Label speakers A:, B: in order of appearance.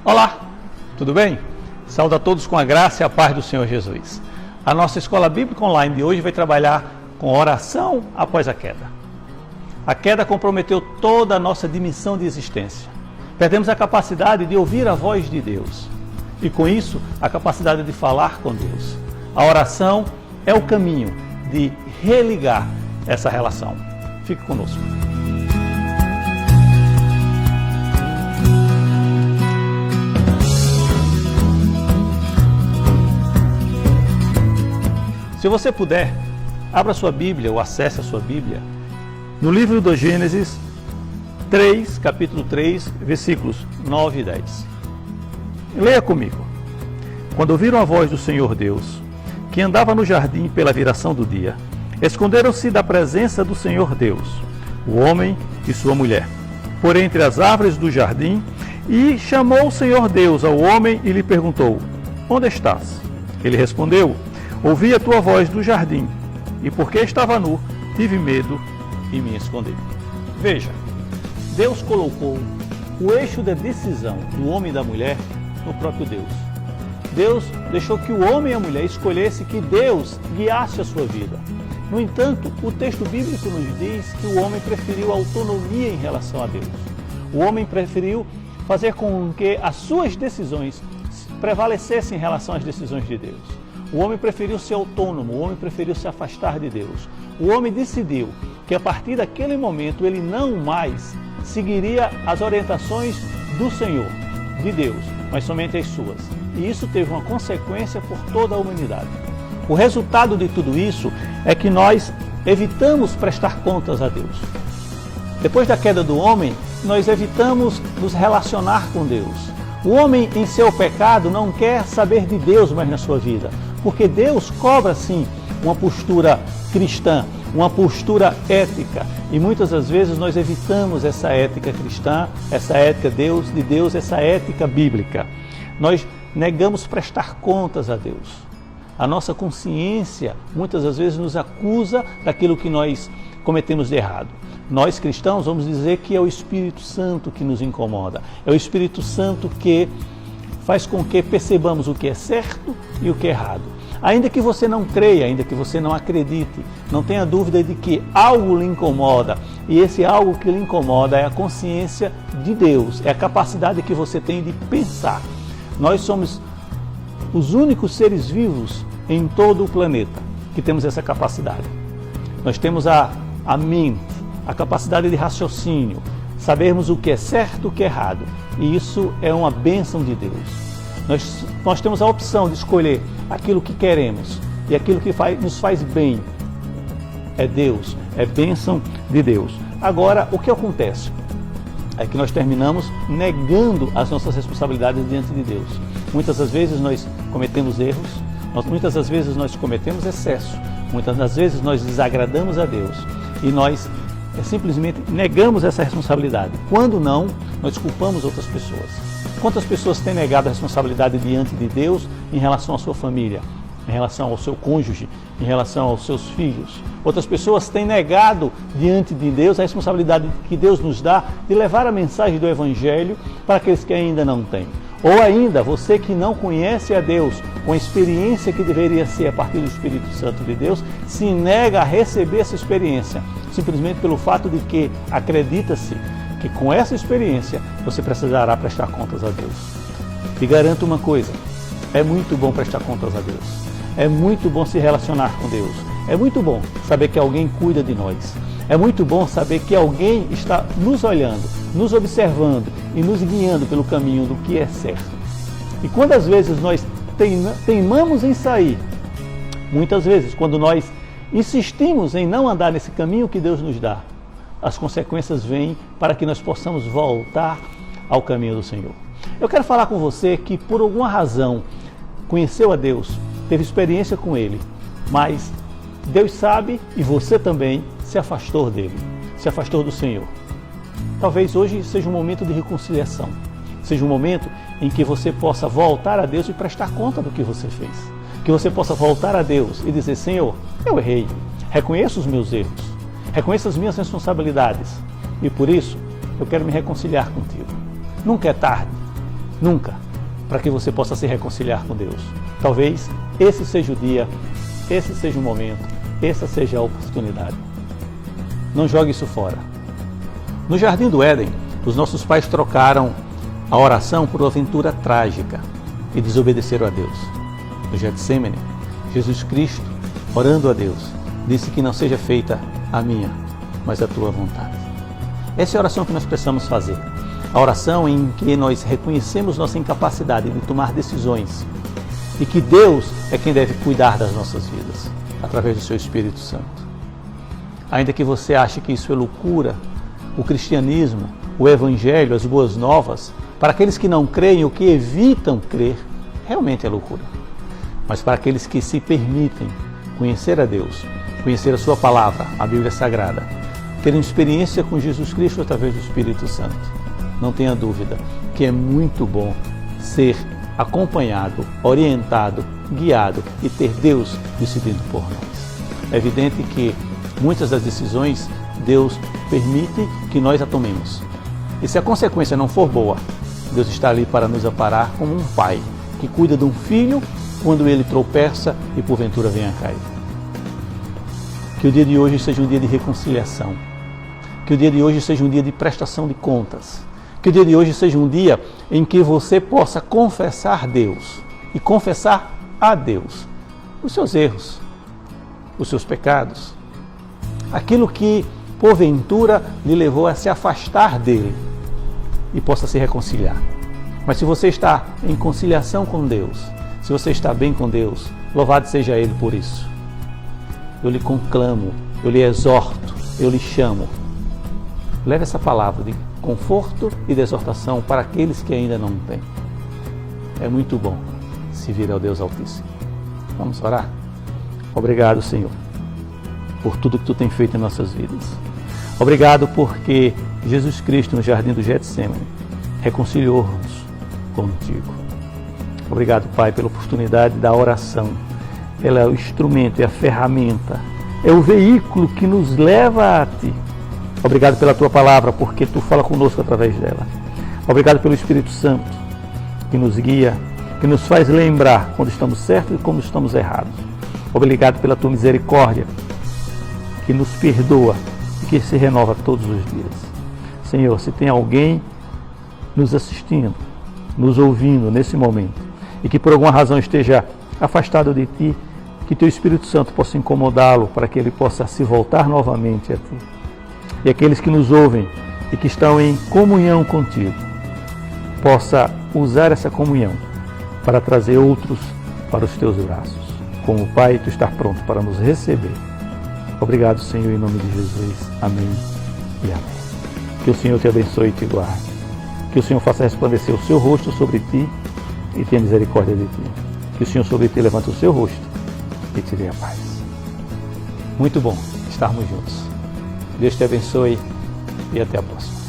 A: Olá, tudo bem? Saúdo a todos com a graça e a paz do Senhor Jesus. A nossa Escola Bíblica Online de hoje vai trabalhar com oração após a queda. A queda comprometeu toda a nossa dimensão de existência. Perdemos a capacidade de ouvir a voz de Deus e, com isso, a capacidade de falar com Deus. A oração é o caminho de religar essa relação. Fique conosco. Se você puder, abra sua Bíblia ou acesse a sua Bíblia no livro do Gênesis 3, capítulo 3, versículos 9 e 10. Leia comigo. Quando ouviram a voz do Senhor Deus, que andava no jardim pela viração do dia, esconderam-se da presença do Senhor Deus, o homem e sua mulher, por entre as árvores do jardim, e chamou o Senhor Deus ao homem e lhe perguntou: onde estás? Ele respondeu: ouvi a tua voz do jardim, e porque estava nu, tive medo e me escondi. Veja, Deus colocou o eixo da decisão do homem e da mulher no próprio Deus. Deus deixou que o homem e a mulher escolhessem que Deus guiasse a sua vida. No entanto, o texto bíblico nos diz que o homem preferiu a autonomia em relação a Deus. O homem preferiu fazer com que as suas decisões prevalecessem em relação às decisões de Deus. O homem preferiu ser autônomo, o homem preferiu se afastar de Deus. O homem decidiu que a partir daquele momento ele não mais seguiria as orientações do Senhor, de Deus, mas somente as suas. E isso teve uma consequência por toda a humanidade. O resultado de tudo isso é que nós evitamos prestar contas a Deus. Depois da queda do homem, nós evitamos nos relacionar com Deus. O homem, em seu pecado, não quer saber de Deus mais na sua vida, porque Deus cobra, sim, uma postura cristã, uma postura ética. E muitas das vezes nós evitamos essa ética cristã, essa ética de Deus, essa ética bíblica. Nós negamos prestar contas a Deus. A nossa consciência, muitas das vezes, nos acusa daquilo que nós cometemos de errado. Nós, cristãos, vamos dizer que é o Espírito Santo que nos incomoda. É o Espírito Santo que faz com que percebamos o que é certo e o que é errado. Ainda que você não creia, ainda que você não acredite, não tenha dúvida de que algo lhe incomoda. E esse algo que lhe incomoda é a consciência de Deus, é a capacidade que você tem de pensar. Nós somos os únicos seres vivos em todo o planeta que temos essa capacidade. Nós temos a mente, a capacidade de raciocínio, sabermos o que é certo e o que é errado. E isso é uma bênção de Deus. Nós temos a opção de escolher aquilo que queremos e aquilo que nos faz bem. É Deus, é bênção de Deus. Agora, o que acontece? É que nós terminamos negando as nossas responsabilidades diante de Deus. Muitas das vezes nós cometemos erros, muitas das vezes nós cometemos excesso, muitas das vezes nós desagradamos a Deus e nós simplesmente negamos essa responsabilidade. Quando não, nós culpamos outras pessoas. Quantas pessoas têm negado a responsabilidade diante de Deus em relação à sua família, em relação ao seu cônjuge, em relação aos seus filhos? Outras pessoas têm negado diante de Deus a responsabilidade que Deus nos dá de levar a mensagem do Evangelho para aqueles que ainda não têm. Ou ainda, você que não conhece a Deus, com a experiência que deveria ser a partir do Espírito Santo de Deus, se nega a receber essa experiência, simplesmente pelo fato de que acredita-se que com essa experiência você precisará prestar contas a Deus. Te garanto uma coisa, é muito bom prestar contas a Deus. É muito bom se relacionar com Deus. É muito bom saber que alguém cuida de nós. É muito bom saber que alguém está nos olhando, nos observando e nos guiando pelo caminho do que é certo. E quantas vezes nós teimamos em sair, muitas vezes, quando nós insistimos em não andar nesse caminho que Deus nos dá, as consequências vêm para que nós possamos voltar ao caminho do Senhor. Eu quero falar com você que por alguma razão conheceu a Deus, teve experiência com Ele, mas Deus sabe e você também se afastou dele, se afastou do Senhor. Talvez hoje seja um momento de reconciliação, seja um momento em que você possa voltar a Deus e prestar conta do que você fez. Que você possa voltar a Deus e dizer: Senhor, eu errei, reconheço os meus erros, reconheço as minhas responsabilidades e por isso eu quero me reconciliar contigo. Nunca é tarde, Nunca. Para que você possa se reconciliar com Deus. Talvez esse seja o dia, esse seja o momento, essa seja a oportunidade. Não jogue isso fora. No Jardim do Éden, os nossos pais trocaram a oração por uma aventura trágica e desobedeceram a Deus. No Getsêmani, Jesus Cristo, orando a Deus, disse que não seja feita a minha, mas a tua vontade. Essa é a oração que nós precisamos fazer. A oração em que nós reconhecemos nossa incapacidade de tomar decisões e que Deus é quem deve cuidar das nossas vidas, através do seu Espírito Santo. Ainda que você ache que isso é loucura, o cristianismo, o evangelho, as boas novas, para aqueles que não creem ou que evitam crer, realmente é loucura. Mas para aqueles que se permitem conhecer a Deus, conhecer a sua palavra, a Bíblia Sagrada, terem experiência com Jesus Cristo através do Espírito Santo, não tenha dúvida que é muito bom ser acompanhado, orientado, guiado e ter Deus decidindo por nós. É evidente que muitas das decisões Deus permite que nós a tomemos. E se a consequência não for boa, Deus está ali para nos amparar como um pai que cuida de um filho quando ele tropeça e porventura venha a cair. Que o dia de hoje seja um dia de reconciliação. Que o dia de hoje seja um dia de prestação de contas. Que o dia de hoje seja um dia em que você possa confessar Deus e confessar a Deus os seus erros, os seus pecados, aquilo que porventura lhe levou a se afastar dele e possa se reconciliar. Mas se você está em conciliação com Deus, se você está bem com Deus, louvado seja Ele por isso. Eu lhe conclamo, eu lhe exorto, eu lhe chamo. Leve essa palavra de conforto e de exortação para aqueles que ainda não têm. É muito bom se vir ao Deus Altíssimo. Vamos orar? Obrigado, Senhor, por tudo que Tu tem feito em nossas vidas. Obrigado porque Jesus Cristo no Jardim do Getsêmani reconciliou-nos contigo. Obrigado, Pai, pela oportunidade da oração. Ela é o instrumento, é a ferramenta, é o veículo que nos leva a Ti. Obrigado pela Tua palavra, porque Tu fala conosco através dela. Obrigado pelo Espírito Santo, que nos guia, que nos faz lembrar quando estamos certos e quando estamos errados. Obrigado pela Tua misericórdia, que nos perdoa e que se renova todos os dias. Senhor, se tem alguém nos assistindo, nos ouvindo nesse momento, e que por alguma razão esteja afastado de Ti, que Teu Espírito Santo possa incomodá-lo para que ele possa se voltar novamente a Ti. E aqueles que nos ouvem e que estão em comunhão contigo, possa usar essa comunhão para trazer outros para os Teus braços. Como Pai, Tu estás pronto para nos receber. Obrigado, Senhor, em nome de Jesus. Amém e amém. Que o Senhor te abençoe e te guarde. Que o Senhor faça resplandecer o seu rosto sobre ti e tenha misericórdia de ti. Que o Senhor sobre ti levante o seu rosto e te dê a paz. Muito bom estarmos juntos. Deus te abençoe e até a próxima.